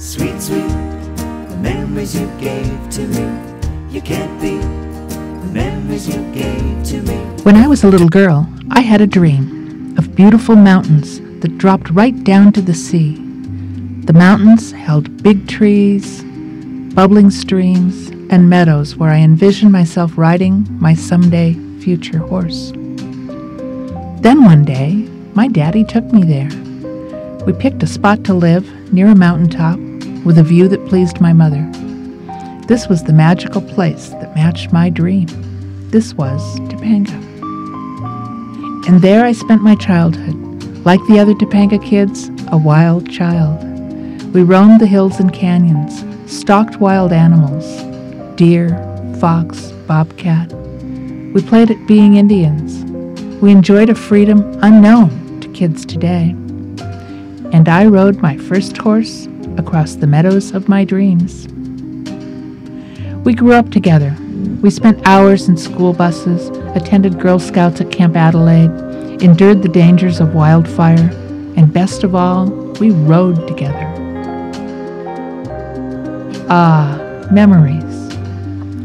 Sweet, sweet, the memories you gave to me. You can't beat the memories you gave to me. When I was a little girl, I had a dream of beautiful mountains that dropped right down to the sea. The mountains held big trees, bubbling streams, and meadows where I envisioned myself riding my someday future horse. Then one day, my daddy took me there. We picked a spot to live near a mountaintop with a view that pleased my mother. This was the magical place that matched my dream. This was Topanga. And there I spent my childhood, like the other Topanga kids, a wild child. We roamed the hills and canyons, stalked wild animals, deer, fox, bobcat. We played at being Indians. We enjoyed a freedom unknown to kids today. And I rode my first horse across the meadows of my dreams. We grew up together. We spent hours in school buses, attended Girl Scouts at Camp Adelaide, endured the dangers of wildfire, and best of all, we rode together. Ah, memories.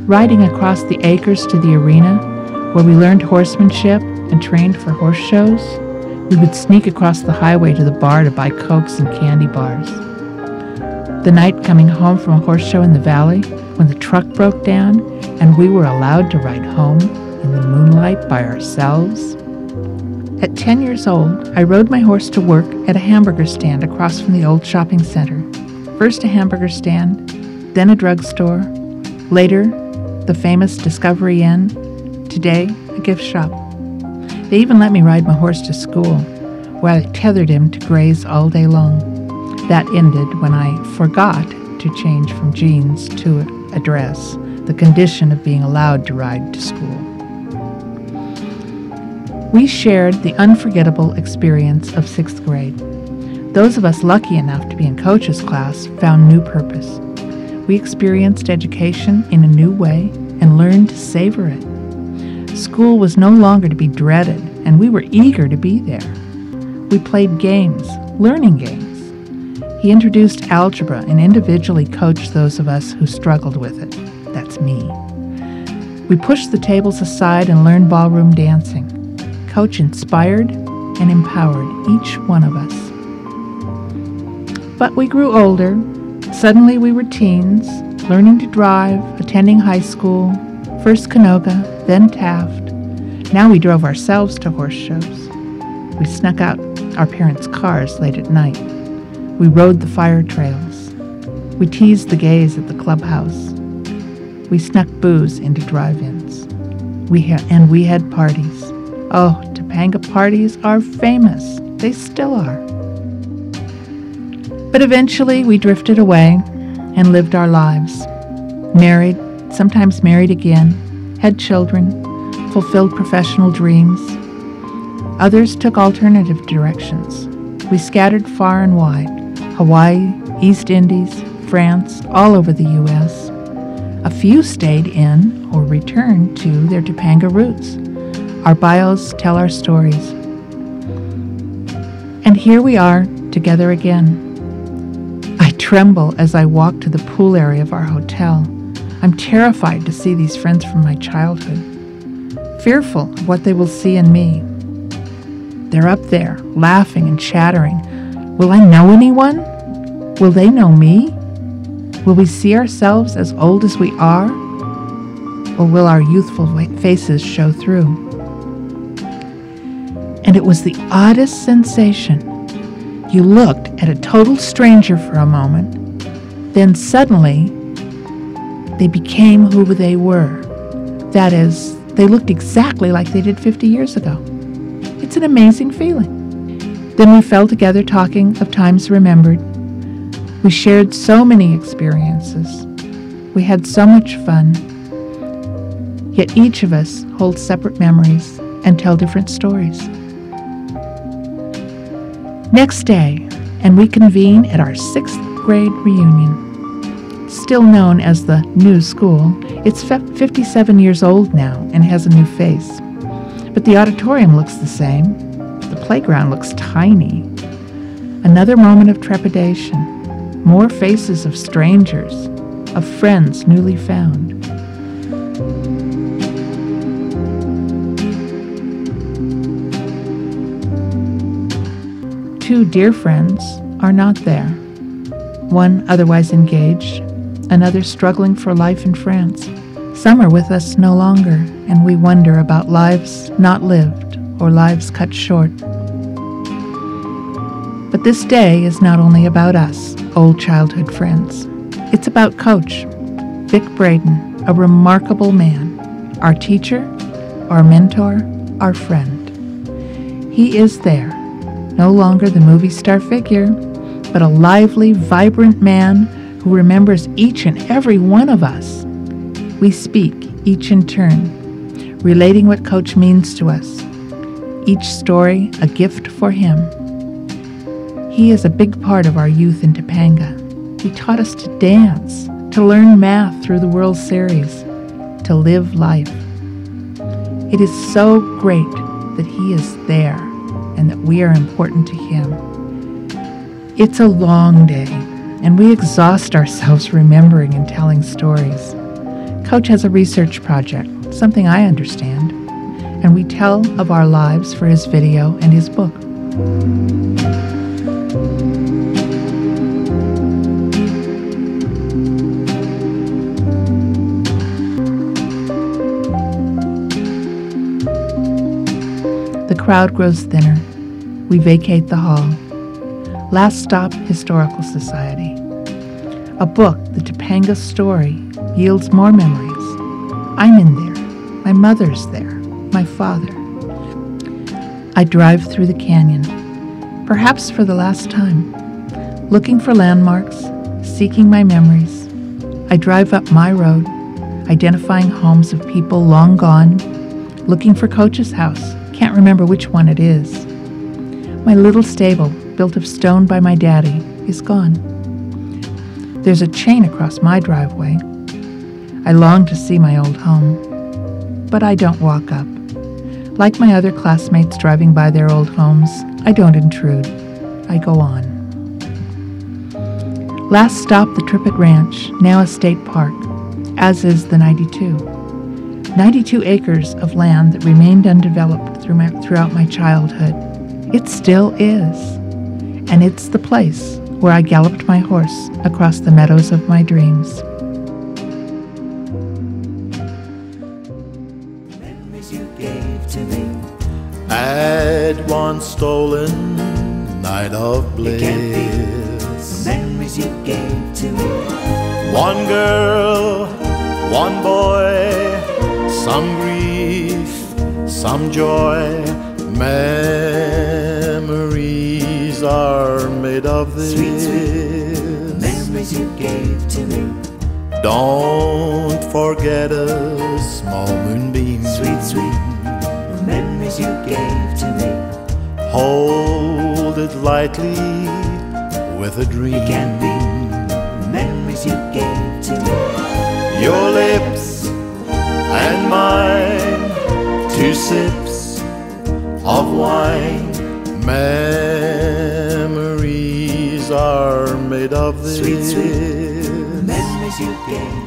Riding across the acres to the arena, where we learned horsemanship and trained for horse shows, we would sneak across the highway to the bar to buy Cokes and candy bars. The night coming home from a horse show in the valley, when the truck broke down and we were allowed to ride home in the moonlight by ourselves. At 10 years old, I rode my horse to work at a hamburger stand across from the old shopping center. First a hamburger stand, then a drugstore, later the famous Discovery Inn, today a gift shop. They even let me ride my horse to school, where I tethered him to graze all day long. That ended when I forgot to change from jeans to a dress, the condition of being allowed to ride to school. We shared the unforgettable experience of 6th grade. Those of us lucky enough to be in Coach's class found new purpose. We experienced education in a new way and learned to savor it. School was no longer to be dreaded, and we were eager to be there. We played games, learning games. He introduced algebra and individually coached those of us who struggled with it. That's me. We pushed the tables aside and learned ballroom dancing. Coach inspired and empowered each one of us. But we grew older. Suddenly we were teens, learning to drive, attending high school, first Canoga, then Taft. Now we drove ourselves to horse shows. We snuck out our parents' cars late at night. We rode the fire trails. We teased the gays at the clubhouse. We snuck booze into drive-ins. We had parties. Oh, Topanga parties are famous. They still are. But eventually we drifted away and lived our lives. Married, sometimes married again, had children, fulfilled professional dreams. Others took alternative directions. We scattered far and wide, Hawaii, East Indies, France, all over the U.S. A few stayed in or returned to their Topanga roots. Our bios tell our stories. And here we are, together again. I tremble as I walk to the pool area of our hotel. I'm terrified to see these friends from my childhood, fearful of what they will see in me. They're up there, laughing and chattering. Will I know anyone? Will they know me? Will we see ourselves as old as we are? Or will our youthful faces show through? And it was the oddest sensation. You looked at a total stranger for a moment, then suddenly they became who they were. That is, they looked exactly like they did 50 years ago. It's an amazing feeling. Then we fell together talking of times remembered. We shared so many experiences. We had so much fun. Yet each of us holds separate memories and tell different stories. Next day, and we convene at our 6th grade reunion. Still known as the new school, it's 57 years old now and has a new face. But the auditorium looks the same. The playground looks tiny. Another moment of trepidation. more faces of strangers, of friends newly found. Two dear friends are not there. One otherwise engaged, another struggling for life in France. Some are with us no longer, and we wonder about lives not lived or lives cut short. But this day is not only about us, old childhood friends. It's about Coach Vic Braden, a remarkable man, our teacher, our mentor, our friend. He is there, no longer the movie star figure, but a lively, vibrant man who remembers each and every one of us. We speak, each in turn, relating what Coach means to us. Each story a gift for him. He is a big part of our youth in Topanga. He taught us to dance, to learn math through the World Series, to live life. It is so great that he is there and that we are important to him. It's a long day, and we exhaust ourselves remembering and telling stories. Coach has a research project, something I understand, and we tell of our lives for his video and his book. The crowd grows thinner. We vacate the hall. Last stop, Historical Society. A book, The Topanga Story, yields more memories. I'm in there. My mother's there. My father. I drive through the canyon, perhaps for the last time, looking for landmarks, seeking my memories. I drive up my road, identifying homes of people long gone, looking for Coach's house. Can't remember which one it is. My little stable, built of stone by my daddy, is gone. There's a chain across my driveway. I long to see my old home, but I don't walk up. Like my other classmates driving by their old homes, I don't intrude. I go on. Last stop, the Trippett Ranch, now a state park, as is the 92. 92 acres of land that remained undeveloped throughout my childhood. It still is, and it's the place where I galloped my horse across the meadows of my dreams. Memories you gave to me. I'd once stolen night of bliss. It can't be the memories you gave to me. One girl, one boy, some grief, some joy. Memories are made of this. Sweet, sweet memories you gave to me. Don't forget a small moonbeam. Sweet, sweet memories you gave to me. Hold it lightly with a dream. It can't be the memories you gave to me. Your lips and mine, two sips of wine. Memories are made of this. Sweet, sweet memories you gave